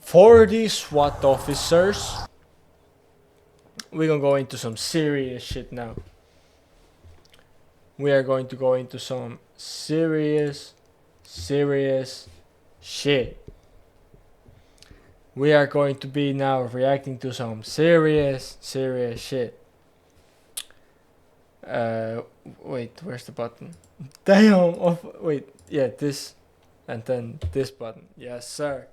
40 SWAT officers. We're gonna go into some serious shit now. We are going to go into some serious shit. We are going to be now reacting to some serious shit. Wait, where's the button? Damn! Wait, yeah, this, and then this button. Yes, sir.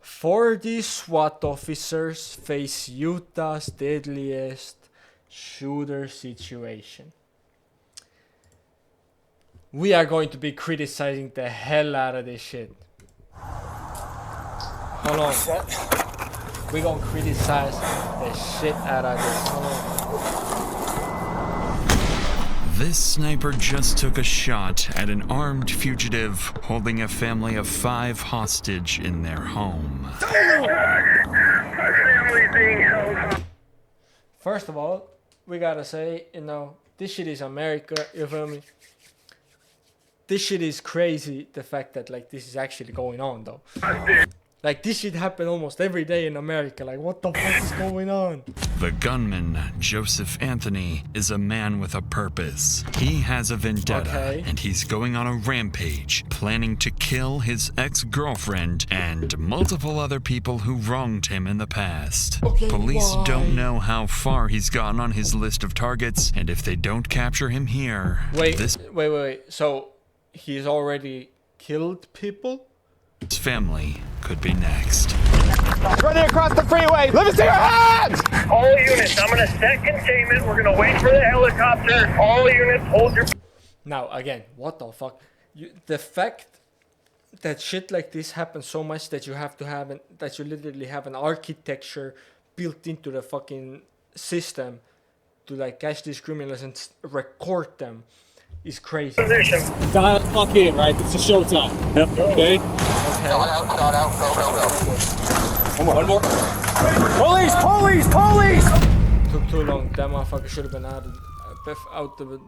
40 SWAT officers face Utah's deadliest shooter situation. We are going to be criticizing the hell out of this shit. Hold on. We're gonna criticize the shit out of this. Hold on. This sniper just took a shot at an armed fugitive holding a family of 5 hostage in their home. First of all, we gotta say, this shit is America, you feel me? This shit is crazy, the fact that this is actually going on though. This shit happen almost every day in America. What the fuck is going on? The gunman, Joseph Anthony, is a man with a purpose. He has a vendetta, and he's going on a rampage, planning to kill his ex-girlfriend and multiple other people who wronged him in the past. Police don't know how far he's gotten on his list of targets, and if they don't capture him here... Wait. So, he's already killed people? His family could be next. Running across the freeway! Let me see your hands! All units, I'm gonna set containment. We're gonna wait for the helicopter. All units, hold your... Now, again, what the fuck? The fact that shit like this happens so much that you have to have that you literally have an architecture built into the fucking system to catch these criminals and record them is crazy. Position. Dial fuck in, right? It's a showtime. Yep. Okay? Shot out, go. One more. Police! Took too long. That motherfucker should have been out the...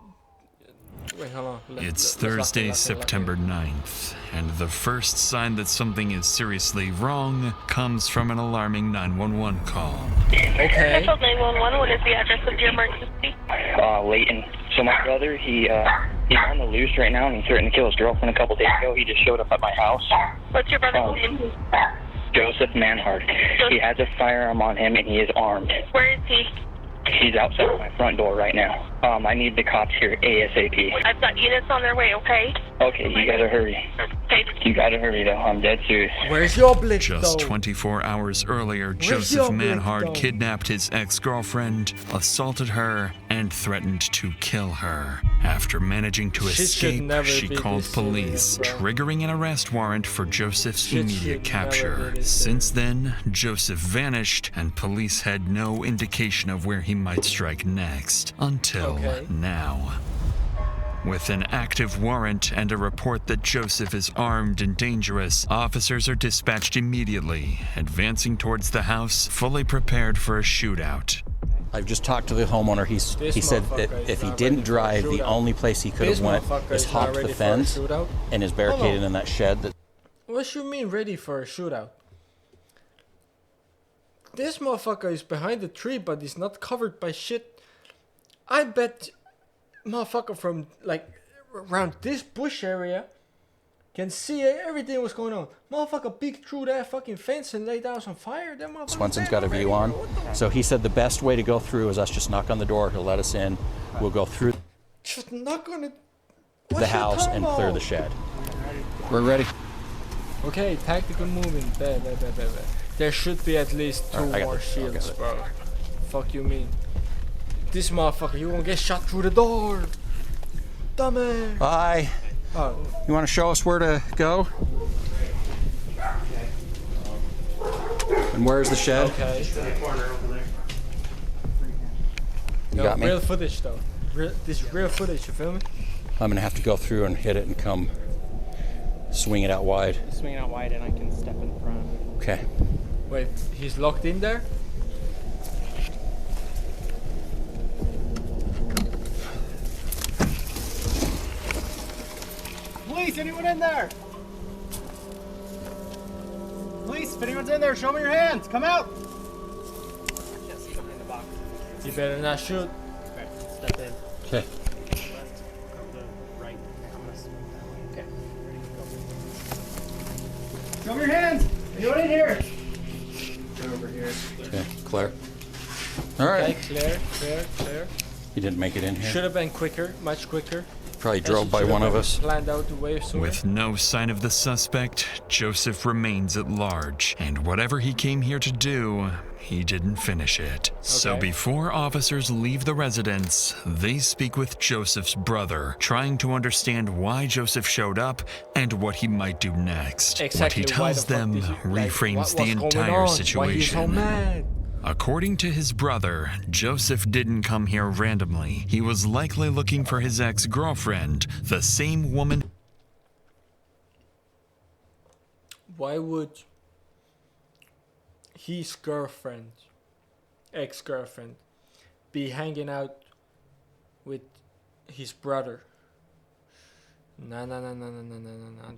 Wait, hold on. It's Thursday, September 9th, and the first sign that something is seriously wrong comes from an alarming 911 call. Okay. 911, what is the address of your emergency? Leighton. So my brother, he's on the loose right now, and he threatened to kill his girlfriend a couple days ago. He just showed up at my house. What's your brother's name? Joseph Manhart. He has a firearm on him, and he is armed. Where is he? He's outside my front door right now. I need the cops here ASAP. I've got units on their way, okay? Okay, you gotta hurry. Okay. You gotta hurry, though. I'm dead serious. Where's your blick, Just though? 24 hours earlier, Joseph Manhart kidnapped his ex-girlfriend, assaulted her, and threatened to kill her. After managing to escape, she called police, triggering an arrest warrant for Joseph's immediate capture. Since then, Joseph vanished, and police had no indication of where he might strike next, until now. With an active warrant and a report that Joseph is armed and dangerous, officers are dispatched immediately, advancing towards the house, fully prepared for a shootout. I've just talked to the homeowner. He said that if he didn't drive, the only place he could have went is hopped the fence and is barricaded in that shed. What you mean ready for a shootout? This motherfucker is behind the tree, but he's not covered by shit. I bet motherfucker from around this bush area can see everything what's going on. Motherfucker peeked through that fucking fence and laid down some fire. That motherfucker. Swenson's got a view on. So he said the best way to go through is us just knock on the door. He'll let us in. We'll go through just knock on the house and clear the shed. We're ready. Okay, tactical moving. There should be at least 2 more shields, bro. Fuck you mean? This motherfucker, you gonna get shot through the door. Dumbass. Hi. Oh. You want to show us where to go? And where's the shed? Okay. You got me? Real footage though. This is real footage, you feel me? I'm gonna have to go through and hit it and come swing it out wide. Swing it out wide and I can step in front. Okay. Wait, he's locked in there? Police, anyone in there? Police, If anyone's in there, show me your hands. Come out. Can't see something in the box. You better not shoot. Okay, step in. Okay. Left, go to the right. I'm gonna swing that way. Okay, ready, go. Show me your hands. Anyone in here? Get over here. Okay. Claire. All right. Okay, clear. He didn't make it in here. Should have been quicker, much quicker. Probably drove by one of us. Planned out the way sooner. With no sign of the suspect, Joseph remains at large, and whatever he came here to do, he didn't finish it. So before officers leave the residence, they speak with Joseph's brother, trying to understand why Joseph showed up and what he might do next. Exactly. What he tells them reframes the entire situation. Why he's so mad? According to his brother, Joseph didn't come here randomly. He was likely looking for his ex-girlfriend, the same woman. Why would his girlfriend, ex-girlfriend, be hanging out with his brother? No.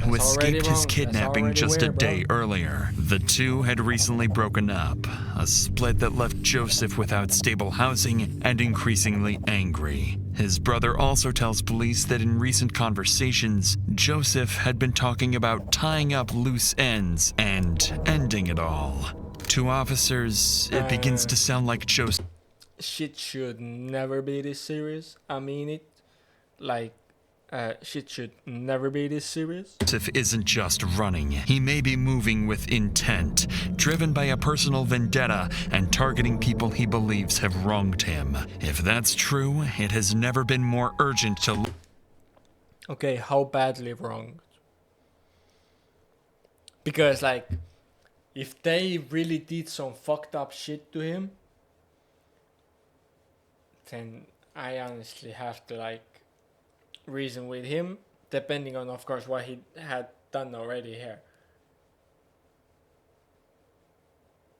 Who escaped his kidnapping just a day earlier. The two had recently broken up, a split that left Joseph without stable housing and increasingly angry. His brother also tells police that in recent conversations, Joseph had been talking about tying up loose ends and ending it all. To officers, it begins to sound like Joseph. Shit should never be this serious. I mean it. Like, shit should never be this serious. Joseph isn't just running. He may be moving with intent, driven by a personal vendetta and targeting people he believes have wronged him. If that's true, it has never been more urgent to... Okay, how badly wronged? Because, like, if they really did some fucked up shit to him, then I honestly have to, like, reason with him, depending on, of course, what he had done already here.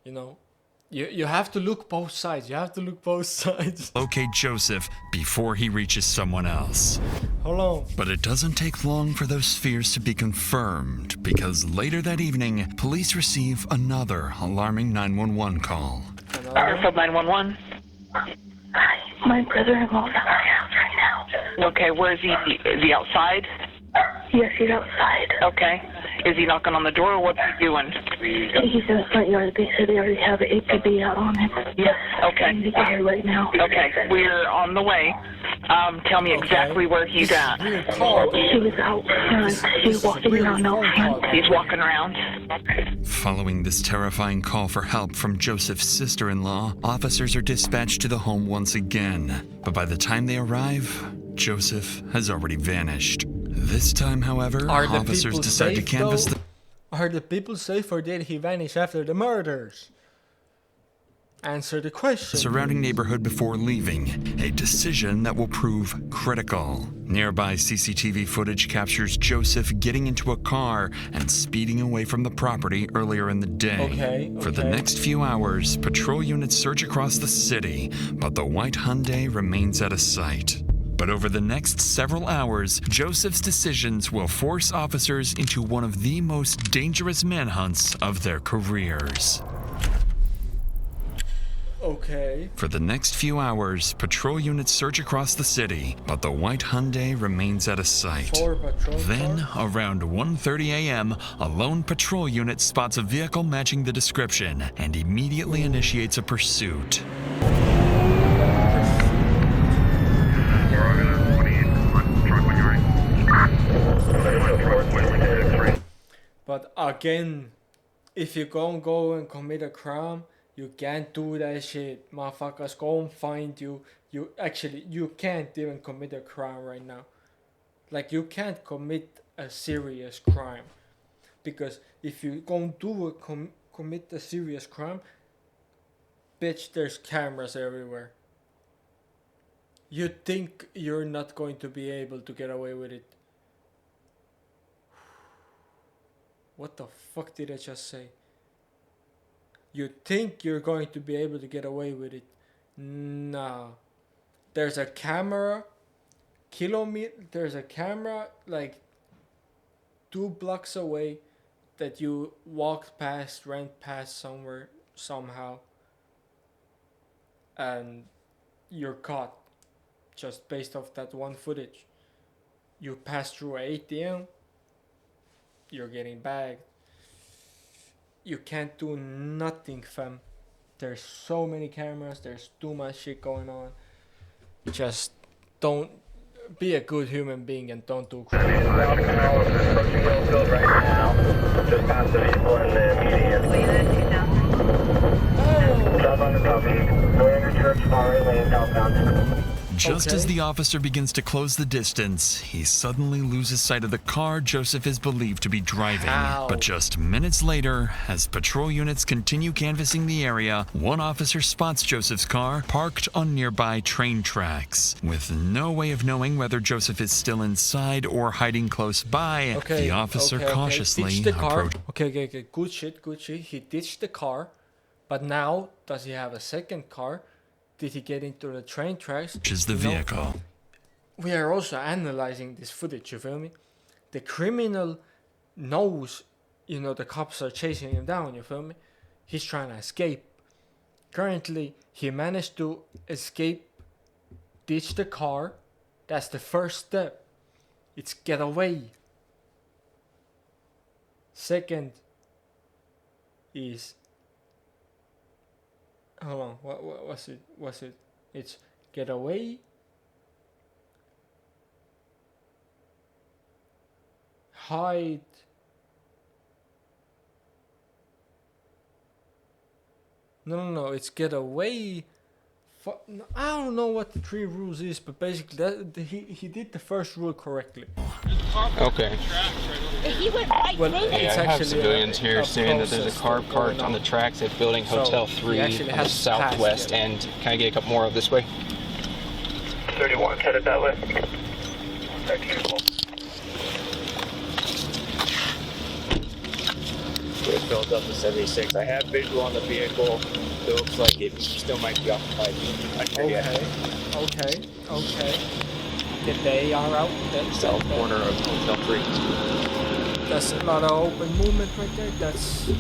You know, you have to look both sides. Locate Joseph before he reaches someone else. Hold on. But it doesn't take long for those fears to be confirmed, because later that evening, police receive another alarming 911 call. Bakersfield 911. Hi, my brother-in-law's at my house right now. Okay, where is he? Is he outside? Yes, he's outside. Okay. Is he knocking on the door, or what's he doing? He's in the front yard. They said they already have an APB out on him. Yes. Okay. I need to get here right now. Okay, we're on the way. Tell me exactly where he's at. She was out front. She was walking around out front. He's walking around. Following this terrifying call for help from Joseph's sister-in-law, officers are dispatched to the home once again. But by the time they arrive, Joseph has already vanished. This time, however, officers decide to canvass the... Are the people safe, or did he vanish after the murders? Answer the question. surrounding neighborhood before leaving, a decision that will prove critical. Nearby CCTV footage captures Joseph getting into a car and speeding away from the property earlier in the day. For the next few hours, patrol units search across the city, but the white Hyundai remains out of sight. But over the next several hours, Joseph's decisions will force officers into one of the most dangerous manhunts of their careers. For the next few hours, patrol units search across the city, but the white Hyundai remains out of sight. Then, around 1:30 a.m., a lone patrol unit spots a vehicle matching the description and immediately initiates a pursuit. But again, if you go and commit a crime, you can't do that shit. Motherfuckers go and find you. You can't even commit a crime right now. Like, you can't commit a serious crime. Because if you go and commit a serious crime, bitch, there's cameras everywhere. You think you're not going to be able to get away with it. What the fuck did I just say? You think you're going to be able to get away with it. Nah. There's a camera. There's a camera like 2 blocks away that you walked past, ran past somewhere, somehow, and you're caught just based off that one footage. You pass through an ATM, you're getting bagged. You can't do nothing, fam. There's so many cameras, there's too much shit going on. Just don't be a good human being and don't do crime. Right now, just past the vehicle in the median. Drop on the copy. Going to church, far lane southbound. Just as the officer begins to close the distance, he suddenly loses sight of the car Joseph is believed to be driving. Ow. But just minutes later, as patrol units continue canvassing the area, one officer spots Joseph's car parked on nearby train tracks. With no way of knowing whether Joseph is still inside or hiding close by, the officer cautiously approaches. Okay. Good shit. He ditched the car, but now, does he have a second car? Did he get into the train tracks? Which is the vehicle. We are also analyzing this footage, you feel me? The criminal knows, the cops are chasing him down, you feel me? He's trying to escape. Currently, he managed to escape, ditch the car. That's the first step. It's get away. Second is... Hold on, what was it? It's get away, hide, no, it's get away. No, I don't know what the 3 rules is, but basically he did the first rule correctly. Okay. He went right through I have civilians here saying that there's a car parked on the tracks at Building Hotel 3 on the southwest end. Can I get a couple more of this way? 31 headed that way. It filled up to 76. I have visual on the vehicle. It looks like it still might be occupied. Okay. Did they are out there? South corner of Hotel 3. That's a lot of open movement right there. That's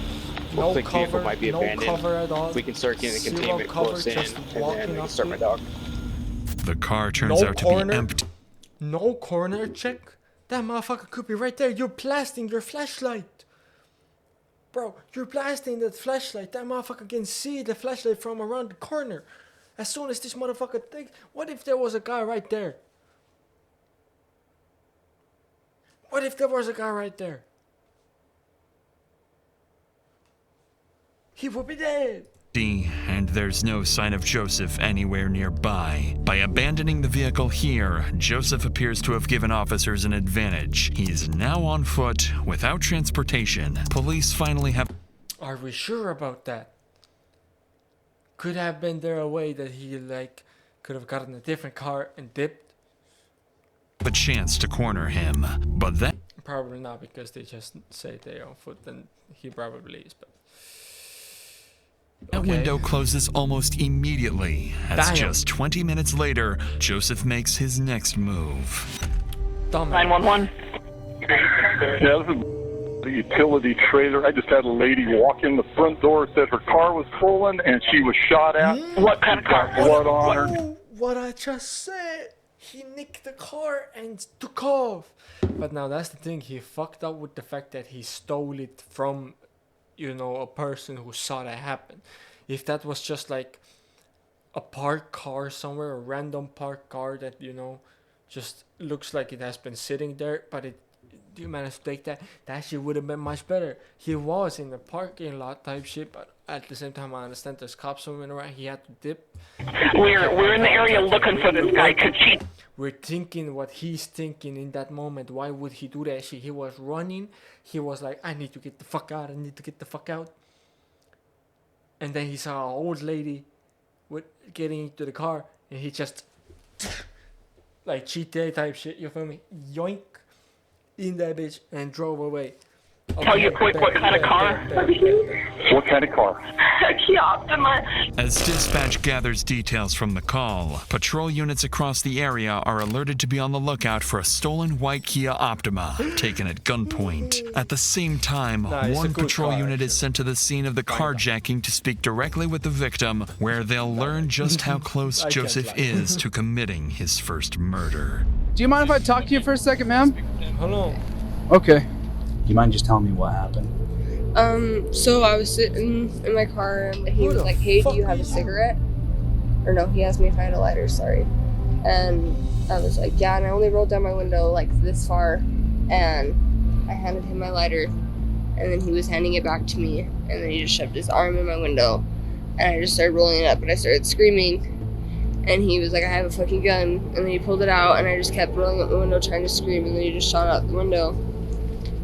no cover, might be abandoned. No cover at all. We can start getting the containment close in, and then we can start my dog. The car turns out to be empty. No corner check? That motherfucker could be right there. You're blasting your flashlight. Bro, you're blasting that flashlight. That motherfucker can see the flashlight from around the corner. As soon as this motherfucker thinks, what if there was a guy right there? What if there was a guy right there? He would be dead. And there's no sign of Joseph anywhere nearby. By abandoning the vehicle here, Joseph appears to have given officers an advantage. He's now on foot, without transportation. Police finally have... Are we sure about that? Could have been there a way that he, could have gotten a different car and dipped? A chance to corner him, but then... Probably not, because they just say they're on foot, then he probably is, but... That window closes almost immediately, as just 20 minutes later, Joseph makes his next move. 911. Yeah, this is the utility trailer. I just had a lady walk in the front door, said her car was stolen, and she was shot at. What kind of car? Blood on her. What I just said. He nicked the car and took off. But now that's the thing. He fucked up with the fact that he stole it from... a person who saw that happen. If that was just like a parked car somewhere, a random parked car that, just looks like it has been sitting there, but you managed to take that shit would have been much better. He was in the parking lot type shit, but at the same time, I understand there's cops swimming around. He had to dip. We're in the area looking for this guy. Could she... We're thinking what he's thinking in that moment. Why would he do that shit? He was running. He was like, I need to get the fuck out. And then he saw an old lady getting into the car. And he just, like GTA type shit, you feel me? Yoink in that bitch and drove away. Tell you quick what kind of car? What kind of car? Kia Optima. As dispatch gathers details from the call, patrol units across the area are alerted to be on the lookout for a stolen white Kia Optima taken at gunpoint. At the same time, one patrol unit is sent to the scene of the carjacking to speak directly with the victim, where they'll learn just how close Joseph is to committing his first murder. Do you mind if I talk to you for a second, ma'am? Hello. Okay. Do you mind just telling me what happened? So I was sitting in my car and he was like, hey, do you have a cigarette? Or no, he asked me if I had a lighter, sorry. And I was like, yeah, and I only rolled down my window like this far, and I handed him my lighter, and then he was handing it back to me, and then he just shoved his arm in my window, and I just started rolling it up, and I started screaming, and he was like, I have a fucking gun, and then he pulled it out, and I just kept rolling up the window trying to scream, and then he just shot out the window.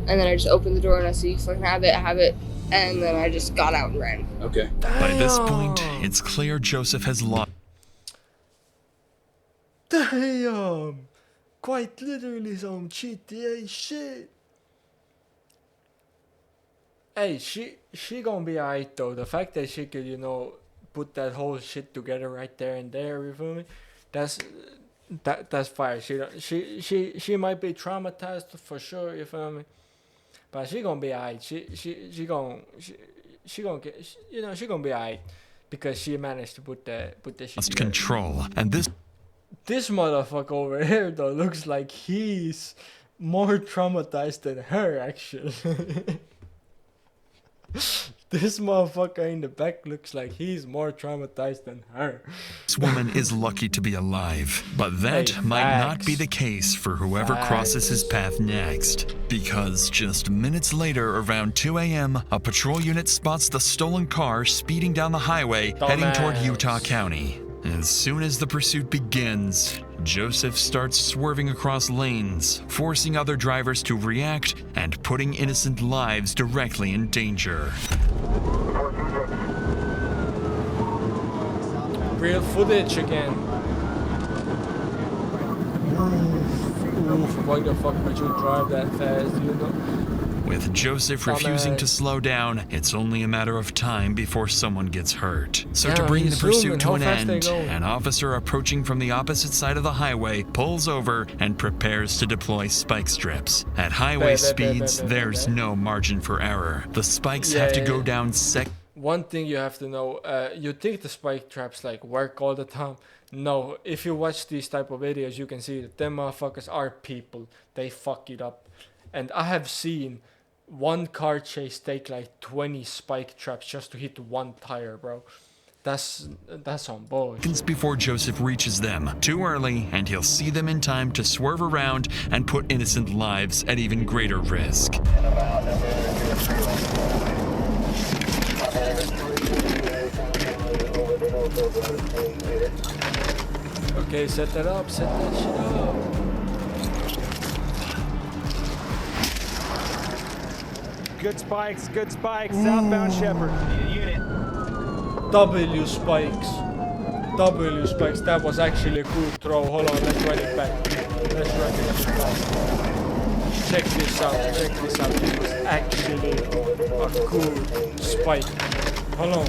And then I just opened the door and I said, you fucking have it, and then I just got out and ran. Okay. By this point, it's clear Joseph has lost. Damn! Quite literally some GTA shit. Hey, she gonna be alright though. The fact that she could, you know, put that whole shit together right there and there, you feel me? That's fire. She might be traumatized for sure, you feel me? But she gonna be alright. She gonna get, you know, she gonna be alright because she managed to put the shit Lost together. control, and this motherfucker over here though looks like he's more traumatized than her actually. This motherfucker in the back looks like he's more traumatized than her. This woman is lucky to be alive, but that might not be the case for whoever crosses his path next. Because just minutes later, around 2 a.m., a patrol unit spots the stolen car speeding down the highway, heading toward Utah County. As soon as the pursuit begins, Joseph starts swerving across lanes, forcing other drivers to react and putting innocent lives directly in danger. Real footage again. Oof, why the fuck would you drive that fast, you know? With Joseph refusing to slow down, it's only a matter of time before someone gets hurt. So to bring the pursuit to an end, an officer approaching from the opposite side of the highway pulls over and prepares to deploy spike strips. At highway speeds, there's no margin for error. The spikes have to go down One thing you have to know, you think the spike traps like work all the time. No, if you watch these type of videos, you can see that them motherfuckers are people. They fuck it up. And I have seen one car chase take like 20 spike traps just to hit one tire, bro. That's on board. Before Joseph reaches them, too early, and he'll see them in time to swerve around and put innocent lives at even greater risk. Okay, set that up, set that shit up. Good spikes, southbound Shepherd. Unit. W spikes. That was actually a cool throw. Hold on, let's run it back. Check this out. This was actually a cool spike. Hold on.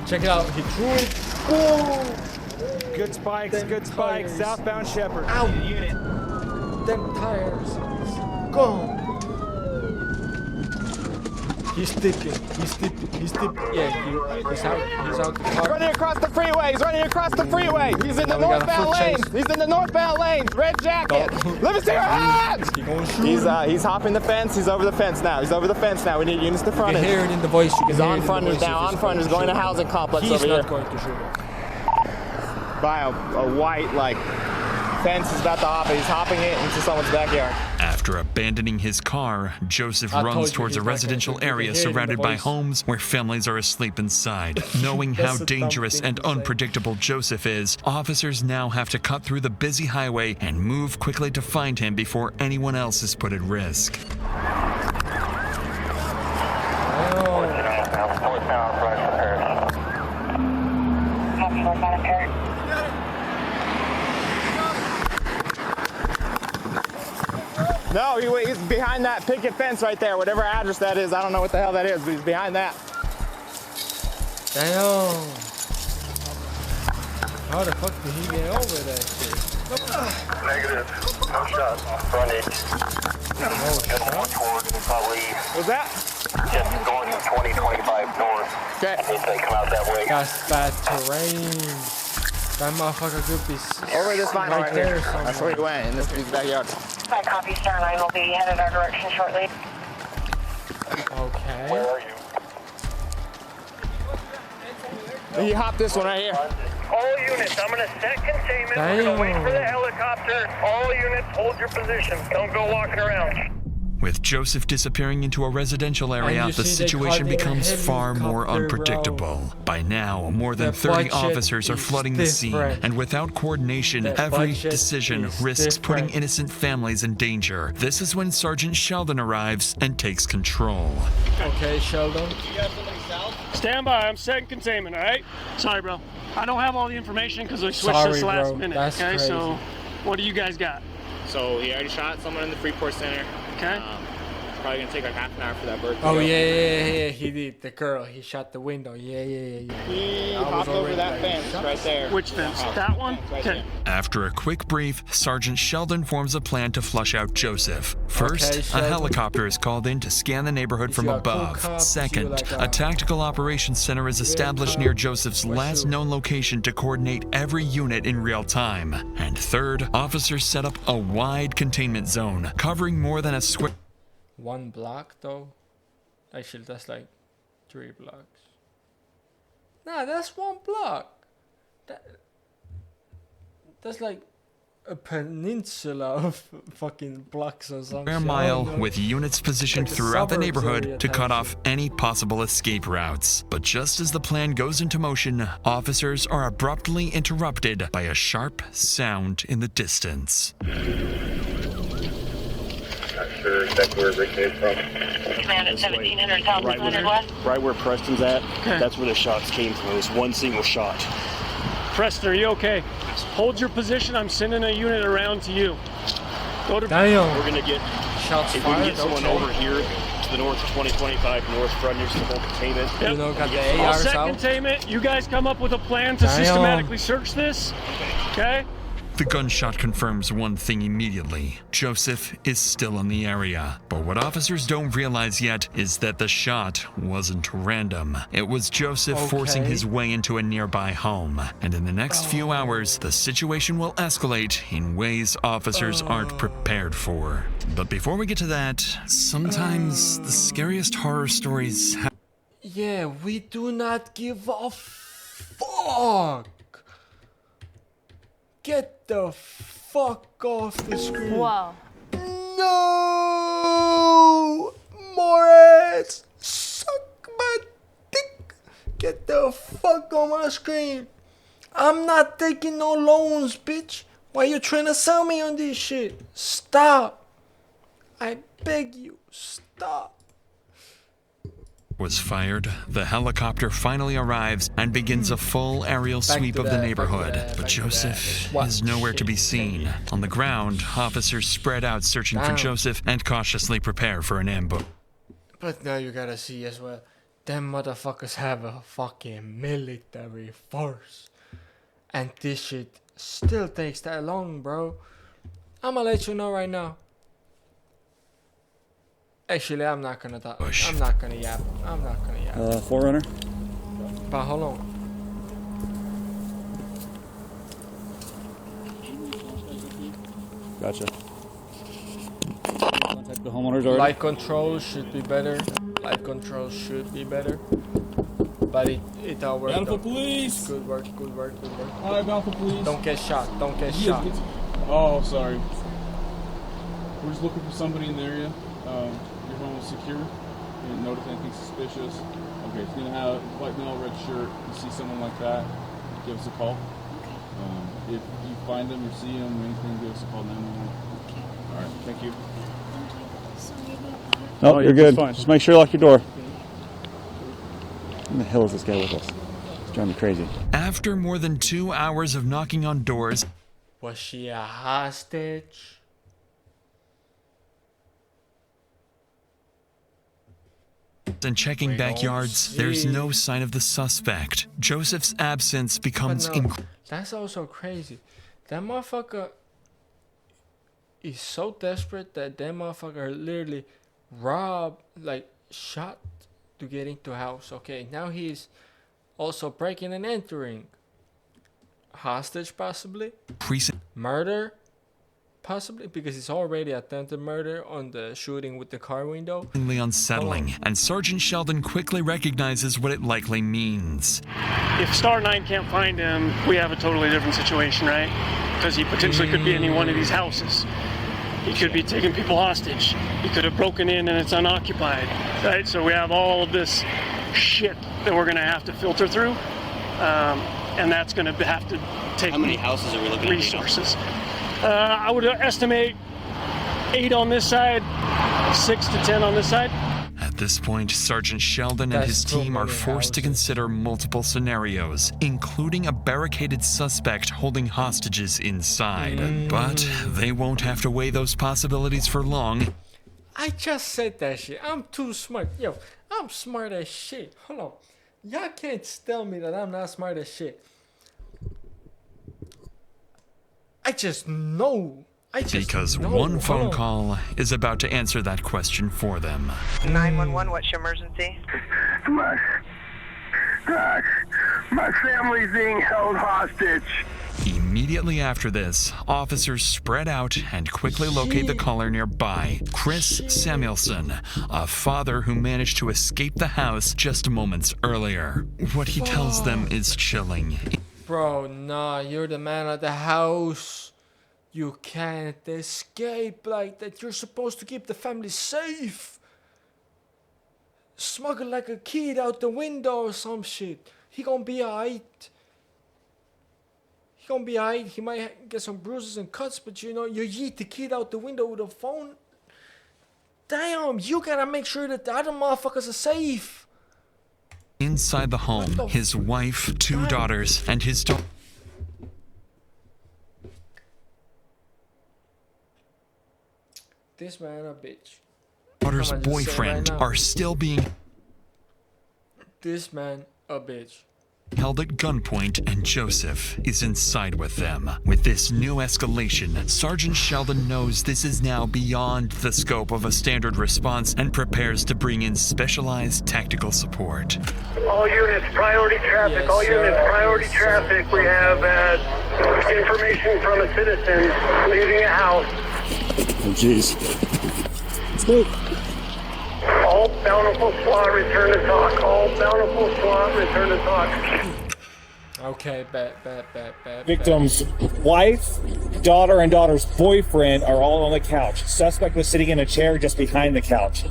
Check it out. He threw it. Boom! Good spikes, southbound Shepherd. Ow! Unit. Them tires. Gone. He's tipping. Yeah, he's out. He's running across the freeway. He's in the northbound lane. Red jacket. Let me see your hands. He's hopping the fence. He's over the fence now. We need units to front him. You can hear it in the voice. He's on fronters now. On fronters, going to housing complex over here. He's not going to shoot him. By a white fence is about to hop it. He's hopping it into someone's backyard. After abandoning his car, Joseph runs towards a residential area surrounded by homes where families are asleep inside. Knowing how dangerous and unpredictable Joseph is, officers now have to cut through the busy highway and move quickly to find him before anyone else is put at risk. No, he's behind that picket fence right there, whatever address that is. I don't know what the hell that is, but he's behind that. Damn. How the fuck did he get over that shit? Negative. No shot. Frontage. What's that? Just going 20-25 north. Okay. If they come out that way. That's bad terrain. That motherfucker could be over this line right there. That's where he went, in this dude's backyard. 5 copy, Star 9 will be headed our direction shortly. Okay. Where are you? He hopped this one right here. All units, I'm gonna set containment. We're gonna wait for the helicopter. All units, hold your positions. Don't go walking around. With Joseph disappearing into a residential area, the situation becomes far more unpredictable. By now, more than 30 officers are flooding the scene, and without coordination, every decision risks putting innocent families in danger. This is when Sergeant Sheldon arrives and takes control. Okay, Sheldon. Stand by, I'm setting containment, alright? Sorry, bro. I don't have all the information because we switched this last minute. That's okay, crazy. So what do you guys got? So he already shot someone in the Freeport Center. Okay. Probably gonna take like half an hour for that bird to Oh go. yeah, he did. The girl, he shot the window. Yeah. He hopped over that fence right there. Which fence? That one? Okay. After a quick brief, Sergeant Sheldon forms a plan to flush out Joseph. First, a helicopter is called in to scan the neighborhood from above. Second, a tactical operations center is established near Joseph's last known location to coordinate every unit in real time. And third, officers set up a wide containment zone, covering more than a square... 1 block though? Actually, that's like 3 blocks. Nah, that's 1 block. That's like a peninsula of fucking blocks or something. Square mile with units positioned like throughout the suburbs neighborhood area to type cut shit. off any possible escape routes. But just as the plan goes into motion, officers are abruptly interrupted by a sharp sound in the distance. Not sure exactly where Rick is from. Command at 1700 South 100 West. Right where Preston's at, that's where the shots came from. It was one single shot. Preston, are you okay? Hold your position. I'm sending a unit around to you. Go to. Damn. We're gonna get shots if fired. we can get someone over here to the north 2025 north front near the whole containment. Yep. You know, got the I'll ARs set out. containment. You guys come up with a plan to systematically search this. Okay? The gunshot confirms one thing immediately. Joseph is still in the area. But what officers don't realize yet is that the shot wasn't random. It was Joseph forcing his way into a nearby home. And in the next few hours, the situation will escalate in ways officers aren't prepared for. But before we get to that, sometimes the scariest horror stories Yeah, we do not give a fuck. Get the fuck off the screen. Whoa. No! Morris! Suck my dick! Get the fuck on my screen. I'm not taking no loans, bitch. Why you trying to sell me on this shit? Stop. I beg you, stop. was fired, the helicopter finally arrives and begins a full aerial sweep of the neighborhood. But Joseph is nowhere to be seen. On the ground, officers spread out searching for Joseph and cautiously prepare for an ambush. But now you gotta see as well, them motherfuckers have a fucking military force. And this shit still takes that long, bro. I'ma let you know right now. Actually, I'm not gonna talk. I'm not gonna yap. I'm not gonna yap. Forerunner? But hold on. Gotcha. Contact the homeowners already? Light control should be better. Light control should be better. But it all worked. Alpha Police! Good work, good work, good work. Hi, Alpha Police. Don't get shot, don't get shot. Oh, sorry. We're just looking for somebody in the area. Your home is secure. You didn't notice anything suspicious. Okay, it's gonna have white male, red shirt. You see someone like that, give us a call. If you find them or see them or anything, give us a call 911. Okay. All right, thank you. No, you're good. Just make sure you lock your door. Who the hell is this guy with us? It's driving me crazy. After more than 2 hours of knocking on doors, was she a hostage? and checking backyards, there's no sign of the suspect. Joseph's absence becomes that's also crazy. That motherfucker is so desperate that motherfucker literally robbed, like shot to get into a house. Okay, now he's also breaking and entering. Hostage possibly? Murder? Possibly, because it's already attempted murder on the shooting with the car window. Unsettling, and Sergeant Sheldon quickly recognizes what it likely means. If Star 9 can't find him, we have a totally different situation, right? Because he potentially could be in any one of these houses. He could be taking people hostage. He could have broken in and it's unoccupied, right? So we have all of this shit that we're going to have to filter through, and that's going to have to take. How many houses are we looking at? Resources. I would estimate 8 on this side, 6 to 10 on this side. At this point, Sergeant Sheldon and his team are forced to consider multiple scenarios, including a barricaded suspect holding hostages inside. But they won't have to weigh those possibilities for long. I just said that shit. I'm too smart. Yo, I'm smart as shit. Hold on. Y'all can't tell me that I'm not smart as shit. I just know. Because one phone call is about to answer that question for them. 911, what's your emergency? My family's being held hostage. Immediately after this, officers spread out and quickly locate the caller nearby, Chris Samuelson, a father who managed to escape the house just moments earlier. What he tells them is chilling. Bro, nah, you're the man of the house. You can't escape like that. You're supposed to keep the family safe. Smuggle like a kid out the window or some shit. He gonna be alright. He might get some bruises and cuts, but you know, you yeet the kid out the window with a phone. Damn, you gotta make sure that the other motherfuckers are safe. Inside the home, his wife, 2 daughters, and his daughter. This man a bitch. Daughter's boyfriend are still being. This man a bitch. Held at gunpoint, and Joseph is inside with them. With this new escalation, Sergeant Sheldon knows this is now beyond the scope of a standard response and prepares to bring in specialized tactical support. All units, priority traffic. Yes, all units, priority traffic. We have information from a citizen leaving a house. Oh, jeez. Let's move. All bountiful SWAT return to talk. All bountiful SWAT return to talk. Okay, bad. Victim's wife, daughter, and daughter's boyfriend are all on the couch. Suspect was sitting in a chair just behind the couch.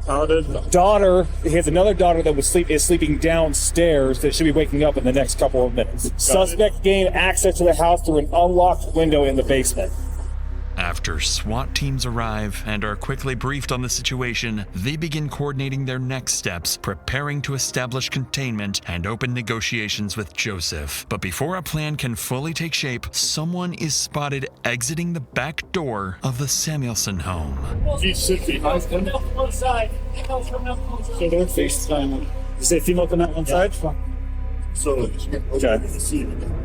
Daughter, he has another daughter that is sleeping downstairs that should be waking up in the next couple of minutes. Suspect gained access to the house through an unlocked window in the basement. After SWAT teams arrive and are quickly briefed on the situation, they begin coordinating their next steps, preparing to establish containment and open negotiations with Joseph. But before a plan can fully take shape, someone is spotted exiting the back door of the Samuelson home. He should be one side. So they're FaceTime. Is it female on that one side? So, okay.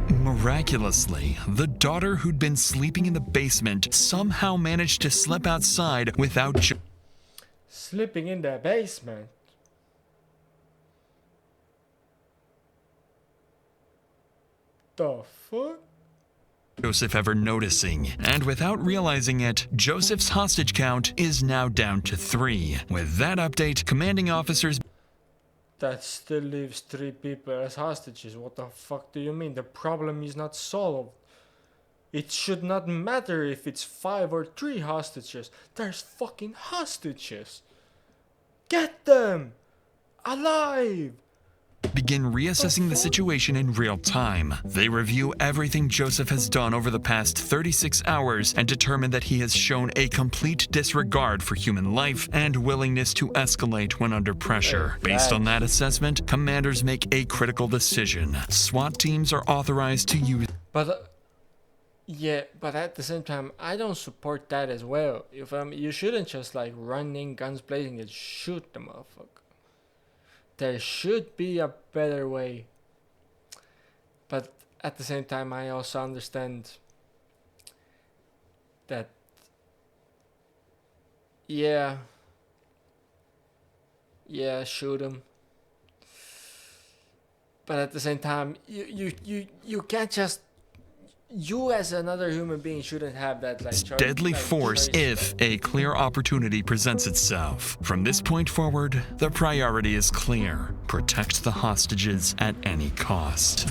Miraculously, the daughter who'd been sleeping in the basement somehow managed to slip outside without Sleeping in the basement? The fuck? Joseph ever noticing, and without realizing it, Joseph's hostage count is now down to 3. With that update, commanding officers That still leaves 3 people as hostages. What the fuck do you mean? The problem is not solved. It should not matter if it's 5 or 3 hostages. There's fucking hostages. Get them! Alive! begin reassessing the situation in real time. They review everything Joseph has done over the past 36 hours and determine that he has shown a complete disregard for human life and willingness to escalate when under pressure. Based on that assessment, commanders make a critical decision. SWAT teams are authorized to use... Yeah, but at the same time, I don't support that as well. You shouldn't just like run in guns blazing and shoot the motherfucker. there should be a better way. But at the same time, I also understand that, yeah, shoot him. But at the same time, you can't just, you as another human being shouldn't have that like deadly force if a clear opportunity presents itself. From this point forward, the priority is clear. Protect the hostages at any cost.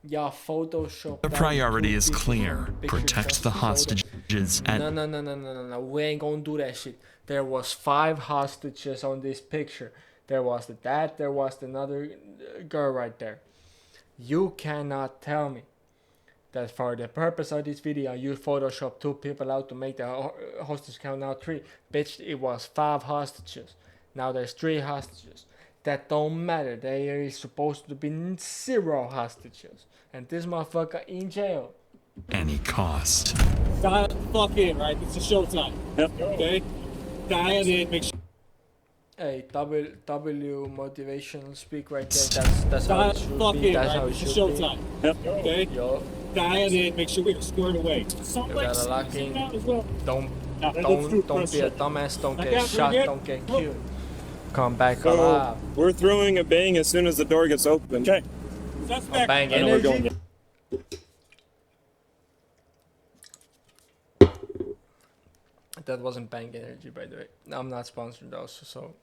Yeah, Photoshop. The priority is clear. Protect the hostages at... No. We ain't gonna do that shit. There was 5 hostages on this picture. There was the dad, there was another girl right there. You cannot tell me that for the purpose of this video, you Photoshop 2 people out to make the hostage count now 3. Bitch, it was 5 hostages. Now there's 3 hostages. That don't matter. There is supposed to be 0 hostages. And this motherfucker in jail. Any cost. Dial the fuck in, right? It's a showtime. Yep. Okay? Dial in, make sure. Hey, W motivational speak right there. That's how it should be. That's how it should be. Showtime. Yep. Okay? Yo. Dial in, make sure we're squared away. You gotta lock in. Don't be a dumbass. Don't get shot. Don't get killed. Come back alive. We're throwing a bang as soon as the door gets open. Okay. A bang energy. That wasn't bang energy, by the way. I'm not sponsored though, so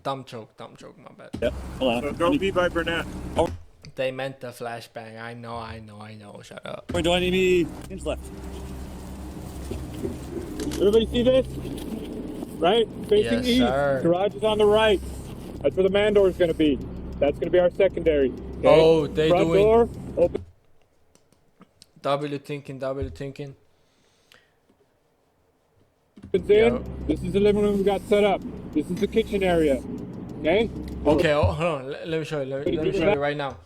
dumb joke, my bad. Yep. Hold on. Don't be by Burnett. Oh. They meant the flashbang. I know. Shut up. Where do I need me? Hands left. Everybody see this? Right? Facing yes, east. Sir. Garage is on the right. That's where the man door is going to be. That's going to be our secondary. Okay? Oh, they Front doing. Door, open. W thinking. In. This is the living room we got set up. This is the kitchen area. Okay? Okay, hold on. Let me show you. Let me show you right now.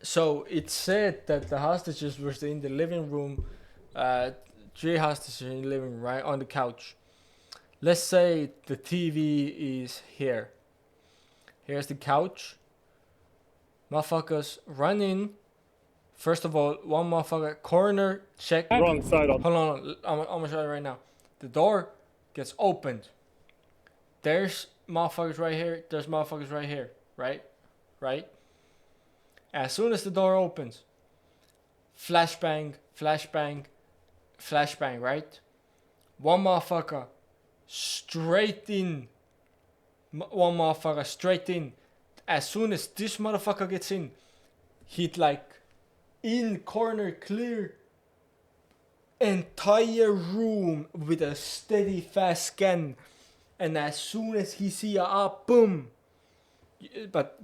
So it said that the hostages were in the living room. 3 hostages in the living room, right on the couch. Let's say the TV is here. Here's the couch. Motherfuckers run in. First of all, one motherfucker corner check. Wrong side up. Hold on. I'm gonna show you right now. The door gets opened. There's motherfuckers right here. There's motherfuckers right here. Right? As soon as the door opens, flashbang, right? One motherfucker straight in. As soon as this motherfucker gets in, he'd like in corner clear entire room with a steady fast scan, and as soon as he see a boom. But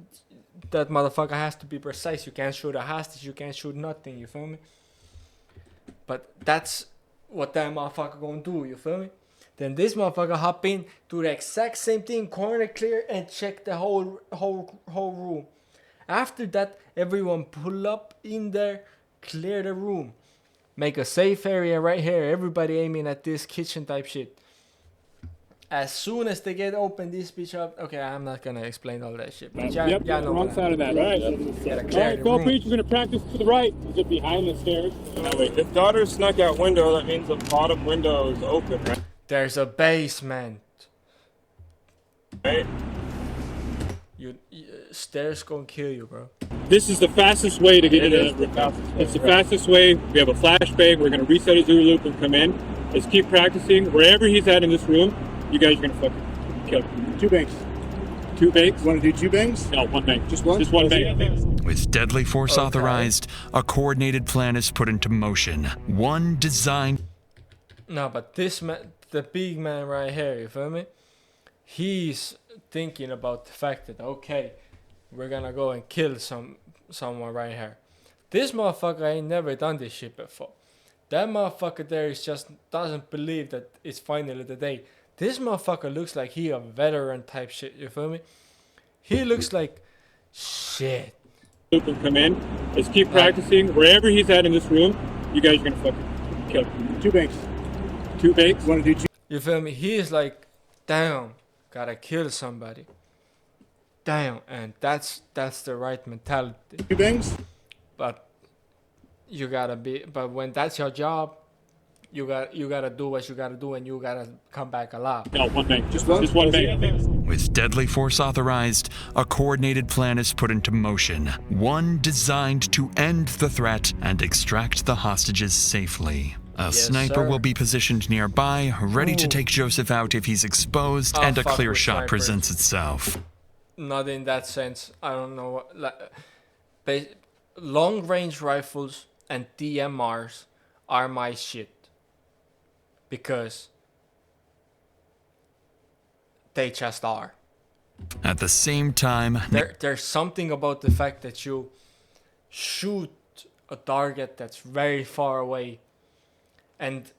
that motherfucker has to be precise. You can't shoot a hostage, you can't shoot nothing, you feel me? But that's what that motherfucker gonna do, you feel me? Then this motherfucker hop in, do the exact same thing, corner clear, and check the whole room. After that, everyone pull up in there, clear the room. Make a safe area right here, everybody aiming at this kitchen type shit. As soon as they get open this bitch up, okay, I'm not gonna explain all that shit. But yep, wrong side of that, right? Alright, Phil Preach is gonna practice to the right. He's gonna be behind the stairs. If daughter snuck out window, that means the bottom window is open, right? There's a basement. Right. Stairs gonna kill you, bro. This is the fastest way to get into the house. It's the fastest way. We have a flashbang. We're gonna reset his Zulu loop and come in. Let's keep practicing. Wherever he's at in this room, you guys are gonna fucking kill him. 2 bangs. 2 bangs? Want to do 2 bangs? No, 1 bang. Just one? Just 1 bang. With deadly force authorized, a coordinated plan is put into motion. One designed. No, but this man, the big man right here, you feel me? He's thinking about the fact that, okay, we're gonna go and kill someone right here. This motherfucker ain't never done this shit before. That motherfucker there is just doesn't believe that it's finally the day. This motherfucker looks like he a veteran type shit, you feel me? He looks like shit. Come in. Let's keep practicing. Wherever he's at in this room, you guys are gonna fucking kill him. 2 bangs. 2 bangs? Want to do 2? You feel me? He is like, damn, Gotta kill somebody. Damn, and that's the right mentality. Two things. But you gotta be. But when that's your job, you gotta do what you gotta do, and you gotta come back alive. No, one thing. Just one thing. With deadly force authorized, a coordinated plan is put into motion. One designed to end the threat and extract the hostages safely. A sniper will be positioned nearby, ready to take Joseph out if he's exposed, and a clear shot presents itself. Not in that sense. I don't know. Long-range rifles and DMRs are my shit. Because they just are. At the same time, there's something about the fact that you shoot a target that's very far away and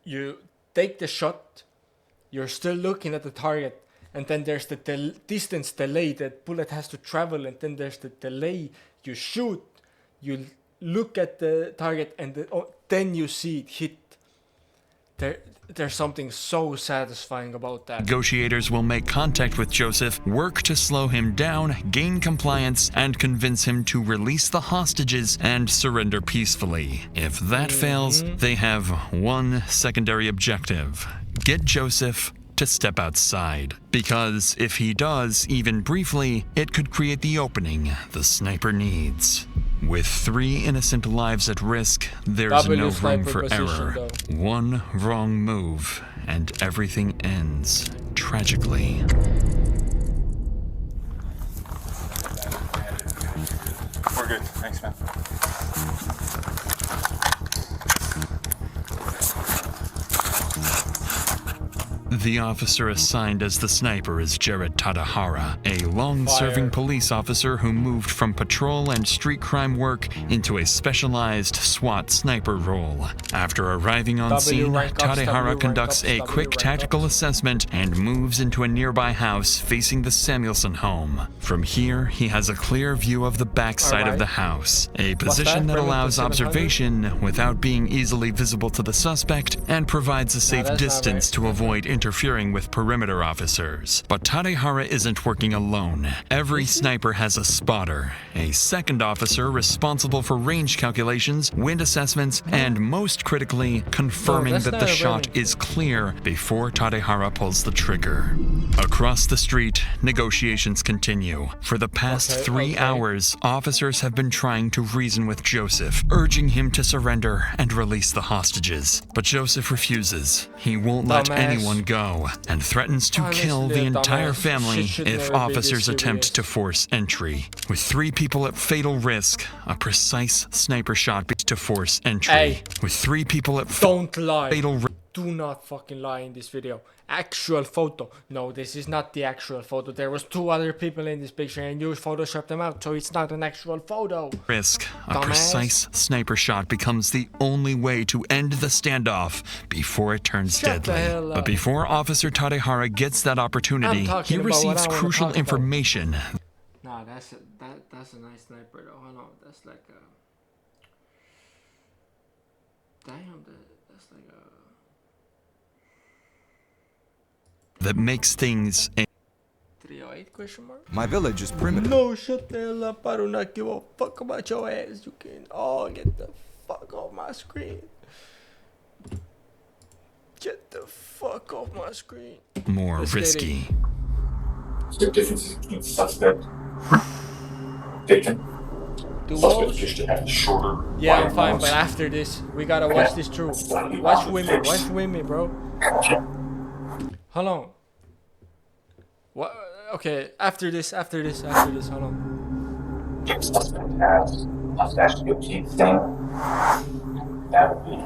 you take the shot, you're still looking at the target, and then there's the distance delay that bullet has to travel, and then there's the delay. You shoot, you look at the target, and then you see it hit. There's something so satisfying about that. Negotiators will make contact with Joseph, work to slow him down, gain compliance, and convince him to release the hostages and surrender peacefully. If that fails, they have one secondary objective: get Joseph to step outside. Because if he does, even briefly, it could create the opening the sniper needs. With 3 innocent lives at risk, there's no room for error. One wrong move, and everything ends tragically. We're good. Thanks, man. The officer assigned as the sniper is Jared Tadahara, a long-serving police officer who moved from patrol and street crime work into a specialized SWAT sniper role. After arriving on scene, Tadahara conducts a quick tactical assessment and moves into a nearby house facing the Samuelson home. From here, he has a clear view of the backside of the house, a position that allows observation without being easily visible to the suspect and provides a safe distance to avoid interfering with perimeter officers. But Tadehara isn't working alone. Every sniper has a spotter, a second officer responsible for range calculations, wind assessments, and most critically, confirming that the shot is clear before Tadehara pulls the trigger. Across the street, negotiations continue. For the past 3 hours, officers have been trying to reason with Joseph, urging him to surrender and release the hostages. But Joseph refuses. He won't let anyone go, and threatens to kill the entire family if officers attempt to force entry. With 3 people at fatal risk, a precise sniper shot to force entry. With 3 people at fatal risk. Do not fucking lie in this video. Actual photo. No, this is not the actual photo. There was 2 other people in this picture and you photoshopped them out, so it's not an actual photo. Risk. A precise sniper shot becomes the only way to end the standoff before it turns deadly. But before Officer Tadehara gets that opportunity, he receives crucial information. Nah, that's a nice sniper though. Hold on, that's like a... Damn, that's like a... that makes things 308 question mark? My village is primitive. No, shut the hell up. I do not give a fuck about your ass. You can all get the fuck off my screen. Get the fuck off my screen. More risky. Is there a difference between suspect taken? Suspect used to have shorter. Yeah, I'm fine, but after this, we gotta watch this through. Watch with me, bro. Hold on. What? Okay, after this, hold on. If suspect has mustache to teeth stain, that would be.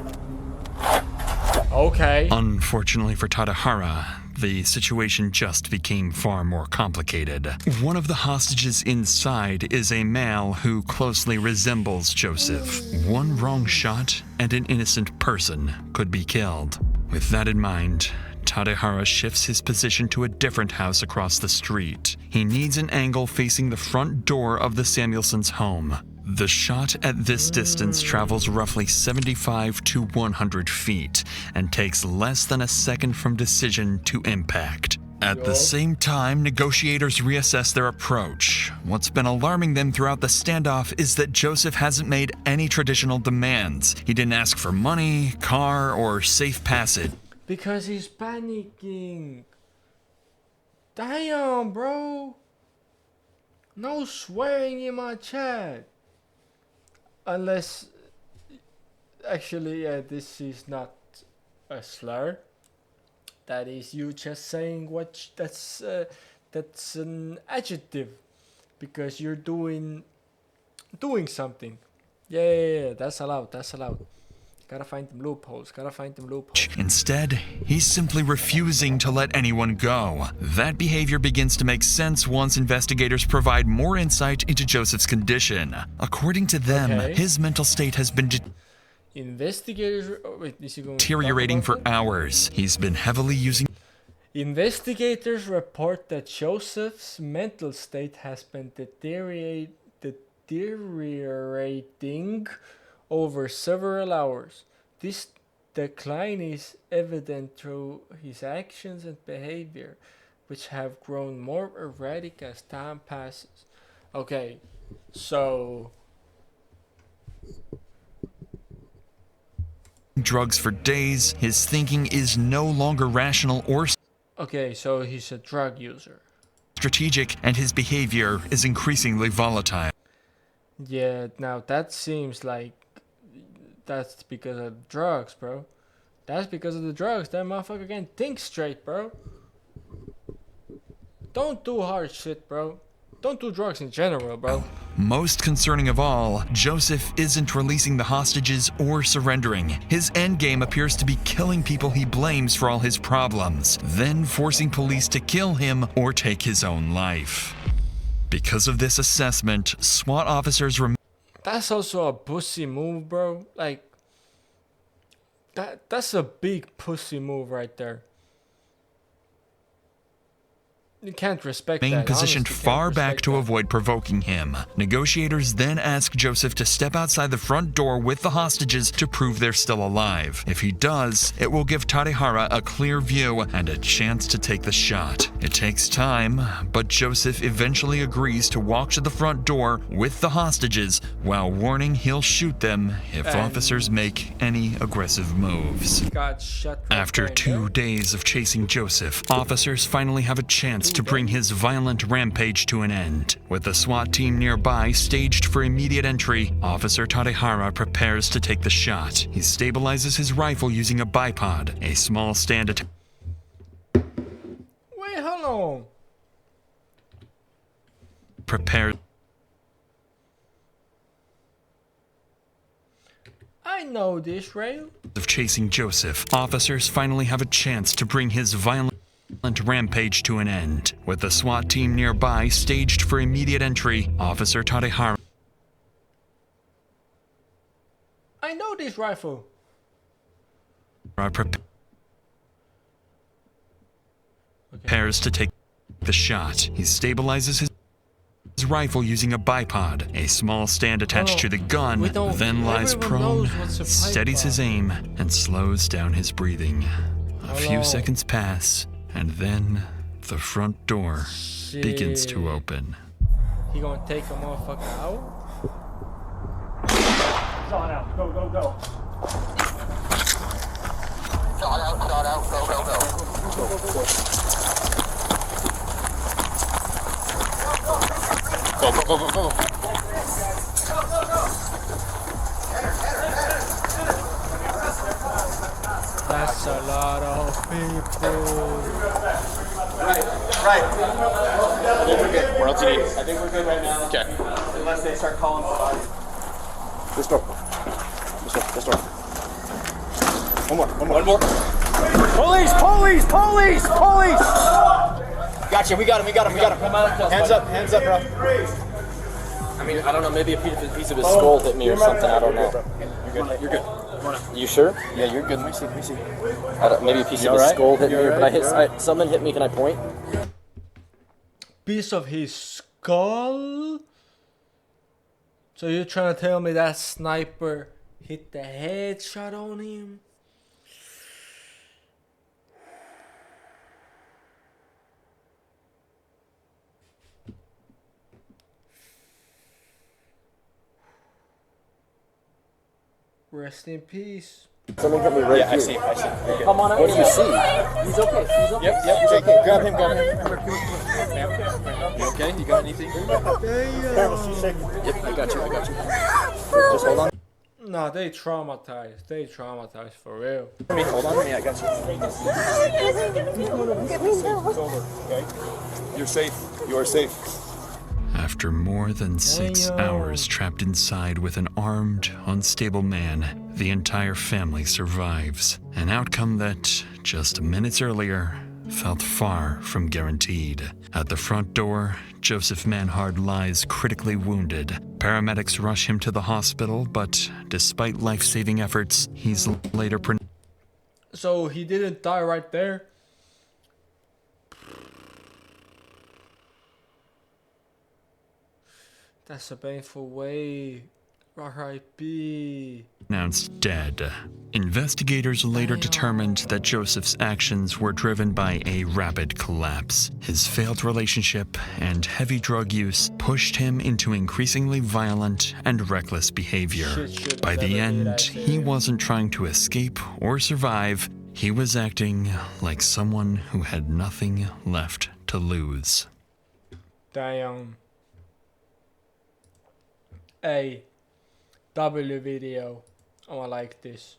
Okay. Unfortunately for Tadehara, the situation just became far more complicated. One of the hostages inside is a male who closely resembles Joseph. One wrong shot and an innocent person could be killed. With that in mind, Tadehara shifts his position to a different house across the street. He needs an angle facing the front door of the Samuelsons' home. The shot at this distance travels roughly 75 to 100 feet and takes less than a second from decision to impact. At the same time, negotiators reassess their approach. What's been alarming them throughout the standoff is that Joseph hasn't made any traditional demands. He didn't ask for money, car, or safe passage. Because he's panicking. Damn, bro. No swearing in my chat. Unless, actually, this is not a slur. That is you just saying that's an adjective, because you're doing something. Yeah, that's allowed. Gotta find them loopholes. Instead, he's simply refusing to let anyone go. That behavior begins to make sense once investigators provide more insight into Joseph's condition. According to them, his mental state has been Investigators. Is he going deteriorating for hours. He's been heavily using. Investigators report that Joseph's mental state has been deteriorating over several hours. This decline is evident through his actions and behavior, which have grown more erratic as time passes. Okay, so. Drugs for days, his thinking is no longer rational or okay, so he's a drug user. Strategic, and his behavior is increasingly volatile. Yeah, now that seems like that's because of drugs, bro. That's because of the drugs. That motherfucker can't think straight, bro. Don't do hard shit, bro. Don't do drugs in general, bro. Most concerning of all, Joseph isn't releasing the hostages or surrendering. His endgame appears to be killing people he blames for all his problems, then forcing police to kill him or take his own life. Because of this assessment, SWAT officers That's also a pussy move, bro. Like, that's a big pussy move right there. You can't respect that. Positioned far back to avoid provoking him. Negotiators then ask Joseph to step outside the front door with the hostages to prove they're still alive. If he does, it will give Tadehara a clear view and a chance to take the shot. It takes time, but Joseph eventually agrees to walk to the front door with the hostages while warning he'll shoot them if officers make any aggressive moves. Got shot right After 2 days of chasing Joseph, officers finally have a chance to bring his violent rampage to an end. With the SWAT team nearby staged for immediate entry, Officer Tadehara prepares to take the shot. He stabilizes his rifle using a bipod, a small stand Wait, hold on. Prepared. I know this, Ray. Of chasing Joseph, officers finally have a chance to bring his violent rampage to an end. With the SWAT team nearby staged for immediate entry, Officer Tadehara I know this rifle. Prepares to take the shot. He stabilizes his rifle using a bipod, a small stand attached to the gun, then lies prone, steadies his aim, and slows down his breathing. A few seconds pass, and then the front door begins to open. He gonna take a motherfucker out? Shot out. Go, go, go. Shot out. Go, go, go. Go, go, go. Go, go, go, go, go. That's a lot of people. Right. I think we're good. Where else do you need? I think we're good right now. Okay. Unless they start calling for bodies. This door. One more. Police! Gotcha, we got him. Hands up, bro. I mean, I don't know, maybe a piece of his skull hit me or something, I don't know. You're good. You sure? Yeah, you're good. Let me see. Maybe a piece of his skull hit me, but something hit me, can I point? Piece of his skull? So you're trying to tell me that sniper hit the headshot on him? 。Rest in peace. Someone got me right Yeah, here. I see him. Okay. Come on out. What do you see? He's okay. He's okay. Yep. He's okay. Grab him. You okay? You got anything? Yep, I got you. Just hold on. Nah, they traumatized. For real. Hold on to me. I got you. You're safe. You are safe. After more than 6 hours trapped inside with an armed, unstable man, the entire family survives. An outcome that, just minutes earlier, felt far from guaranteed. At the front door, Joseph Manhard lies critically wounded. Paramedics rush him to the hospital, but despite life-saving efforts, he's later So he didn't die right there? That's a painful way. R.I.P. pronounced dead. Investigators later determined that Joseph's actions were driven by a rapid collapse. His failed relationship and heavy drug use pushed him into increasingly violent and reckless behavior. By the end, he wasn't trying to escape or survive. He was acting like someone who had nothing left to lose. Damn. Hey, W video. Oh, I like this.